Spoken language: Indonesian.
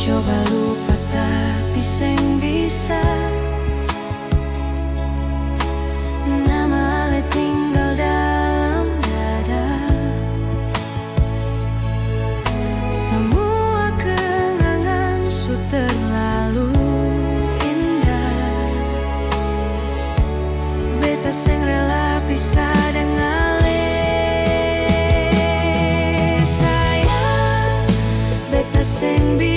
coba lupa tapi seng bisa. Nama Ale tinggal dalam dada. Semua kenangan su terlalu indah. Beta seng rela pisah dengan Ale. Sayang, beta seng bisa